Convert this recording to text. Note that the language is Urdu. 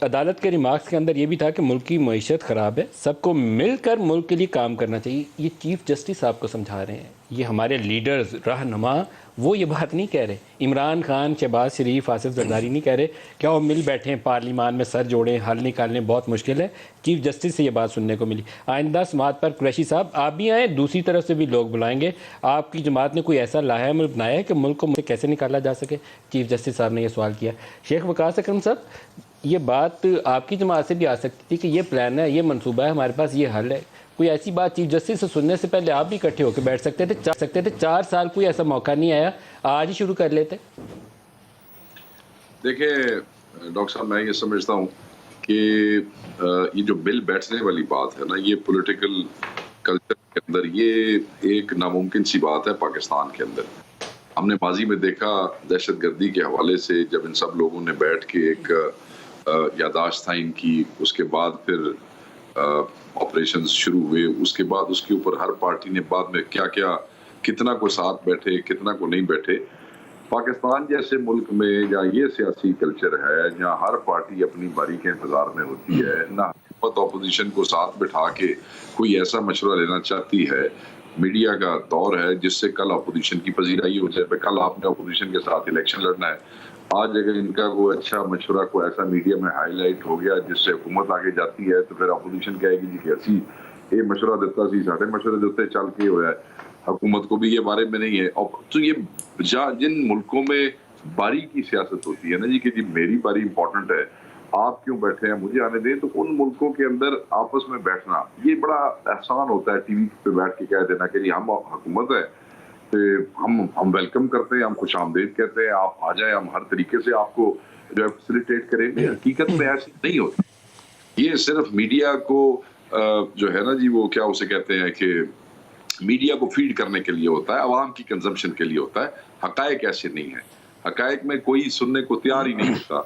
عدالت کے ریمارکس کے اندر یہ بھی تھا کہ ملک کی معیشت خراب ہے، سب کو مل کر ملک کے لیے کام کرنا چاہیے. یہ چیف جسٹس آپ کو سمجھا رہے ہیں، یہ ہمارے لیڈرز رہنما وہ یہ بات نہیں کہہ رہے. عمران خان، شہباز شریف، آصف زرداری نہیں کہہ رہے کہ وہ مل بیٹھے ہیں پارلیمان میں سر جوڑیں، حل نکالنے بہت مشکل ہے. چیف جسٹس سے یہ بات سننے کو ملی. آئندہ سماعت پر قریشی صاحب آپ بھی آئیں، دوسری طرف سے بھی لوگ بلائیں گے. آپ کی جماعت نے کوئی ایسا لاہے عمل بنایا ہے کہ ملک کو کیسے نکالا جا سکے؟ چیف جسٹس صاحب نے یہ سوال کیا. شیخ وقاص اکرم صاحب، یہ بات آپ کی جماعت سے بھی آ سکتی تھی کہ یہ پلان ہے، یہ منصوبہ ہے، ہمارے پاس یہ حل ہے. کوئی ایسی بات چیف جسٹس سے سننے سے پہلے آپ بھی اکٹھے ہو کے بیٹھ سکتے تھے. 4 سال کوئی ایسا موقع نہیں آیا، آج ہی شروع کر لیتے. دیکھیں ڈاکٹر صاحب، میں یہ سمجھتا ہوں کہ یہ جو بل بیٹھنے والی بات ہے نا، یہ پولیٹیکل کلچر کے اندر یہ ایک ناممکن سی بات ہے پاکستان کے اندر. ہم نے ماضی میں دیکھا دہشت گردی کے حوالے سے جب ان سب لوگوں نے بیٹھ کے ایک یادداشت تعین کی، اس کے بعد پھر آپریشنز شروع ہوئے، اس کے بعد اس کے اوپر ہر پارٹی نے بعد میں کیا کیا، کتنا کو ساتھ بیٹھے کتنا کو نہیں بیٹھے. پاکستان جیسے ملک میں جہاں یہ سیاسی کلچر ہے، جہاں ہر پارٹی اپنی باری کے انتظار میں ہوتی ہے، نہ حکومت اپوزیشن کو ساتھ بٹھا کے کوئی ایسا مشورہ لینا چاہتی ہے. میڈیا کا دور ہے جس سے کل اپوزیشن کی پذیرائی ہو جائے. کل آپ نے اپوزیشن کے ساتھ الیکشن لڑنا ہے، آج اگر ان کا کوئی اچھا مشورہ کوئی ایسا میڈیا میں ہائی لائٹ ہو گیا جس سے حکومت آگے جاتی ہے، تو پھر اپوزیشن کہے گی جی کہ اسی یہ مشورہ دیتا سی، ساڑھے مشورے دیتے چل کے ہوا ہے. حکومت کو بھی یہ بارے میں نہیں ہے. تو یہ جن ملکوں میں باری کی سیاست ہوتی ہے نا جی کہ جی میری باری امپورٹنٹ ہے، آپ کیوں بیٹھے ہیں، مجھے آنے دیں، تو ان ملکوں کے اندر آپس میں بیٹھنا یہ بڑا احسان ہوتا ہے. ٹی وی پہ بیٹھ کے کہہ دینا کہ جی ہم حکومت ہے، ہم ویلکم کرتے ہیں، ہم خوش آمدید کہتے ہیں، آپ آ جائیں، ہم ہر طریقے سے آپ کو جو ہے فیسیلیٹیٹ کریں گے. حقیقت میں ایسی نہیں ہوتی. یہ صرف میڈیا کو جو ہے نا جی وہ کیا اسے کہتے ہیں کہ میڈیا کو فیڈ کرنے کے لیے ہوتا ہے، عوام کی کنزمپشن کے لیے ہوتا ہے. حقائق ایسے نہیں ہیں. حقائق میں کوئی سننے کو تیار ہی نہیں ہوتا.